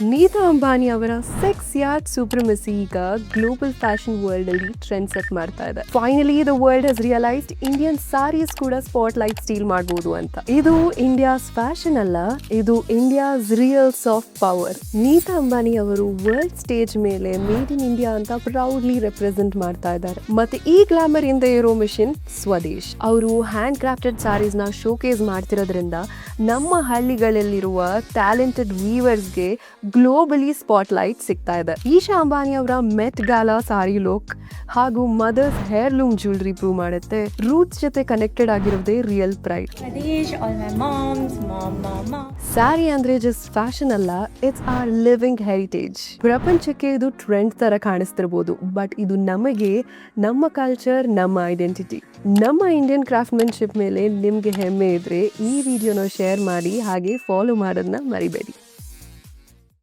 ನೀತಾ ಅಂಬಾನಿ ಅವರ ಸೆಕ್ಸ್ ಯಾರ್ಡ್ ಸೂಪ್ರಮಸಿ ಈಗ ಗ್ಲೋಬಲ್ ಫ್ಯಾಷನ್ ವರ್ಲ್ಡ್ ಅಲ್ಲಿ ಟ್ರೆಂಡ್ ಸೆಟ್ ಮಾಡ್ತಾ ಇದೆ. Finally the world has realised Indian saris ಕೂಡ ಸ್ಪಾಟ್ ಲೈಟ್ ಸ್ಟೀಲ್ ಮಾಡಬಹುದು ಅಂತ. ಇದು ಇಂಡಿಯಾಸ್ ಫ್ಯಾಷನ್ ಅಲ್ಲ, ಇದು India's real soft power. Neeta Ambani ಅವರು ವರ್ಲ್ಡ್ ಸ್ಟೇಜ್ ಮೇಲೆ ಮೇಡ್ ಇನ್ ಇಂಡಿಯಾ ಅಂತ ಪ್ರೌಡ್ಲಿ ರೆಪ್ರೆಸೆಂಟ್ ಮಾಡ್ತಾ ಇದ್ದಾರೆ. ಮತ್ತೆ ಈ ಗ್ಲಾಮರ್ ಇಂದ ಇರೋ ಮಿಷನ್ ಸ್ವದೇಶ್. ಅವರು ಹ್ಯಾಂಡ್ ಕ್ರಾಫ್ಟೆಡ್ ಸಾರೀಸ್ ನ ಶೋಕೇಸ್ ಮಾಡ್ತಿರೋದ್ರಿಂದ ನಮ್ಮ ಹಳ್ಳಿಗಳಲ್ಲಿರುವ ಟ್ಯಾಲೆಂಟೆಡ್ ವೀವರ್ಸ್ಗೆ ಗ್ಲೋಬಲಿ ಸ್ಪಾಟ್ ಲೈಟ್ ಸಿಗ್ತಾ ಇದೆ. ಈಶಾ ಅಂಬಾನಿ ಅವರ ಮೆಟ್ ಗಾಲಾ ಸಾರಿ ಲುಕ್ ಹಾಗೂ ಮದರ್ಸ್ ಹೇರ್ಲೂಮ್ ಜ್ಯುವೆಲರಿ ಪ್ರೂವ್ ಮಾಡುತ್ತೆ ರೂಟ್ಸ್ ಜೊತೆ ಕನೆಕ್ಟೆಡ್ ಆಗಿರೋದೇ ರಿಯಲ್ ಪ್ರೈಡ್. ಸ್ಯಾರಿ ಅಂದ್ರೆ ಜಸ್ಟ್ ಫ್ಯಾಷನ್ ಅಲ್ಲ, ಇಟ್ಸ್ ಆರ್ ಲಿವಿಂಗ್ ಹೆರಿಟೇಜ್. ಪ್ರಪಂಚಕ್ಕೆ ಇದು ಟ್ರೆಂಡ್ ತರ ಕಾಣಿಸ್ತಿರ್ಬೋದು, ಬಟ್ ಇದು ನಮಗೆ ನಮ್ಮ ಕಲ್ಚರ್, ನಮ್ಮ ಐಡೆಂಟಿಟಿ, ನಮ್ಮ ಇಂಡಿಯನ್ ಕ್ರಾಫ್ಟ್ಮನ್ಶಿಪ್ ಮೇಲೆ ನಿಮ್ಗೆ ಹೆಮ್ಮೆ ಇದ್ರೆ ಈ ವಿಡಿಯೋನ ಶೇರ್ ಮಾಡಿ, ಹಾಗೆ ಫಾಲೋ ಮಾಡೋದನ್ನ ಮರಿಬೇಡಿ.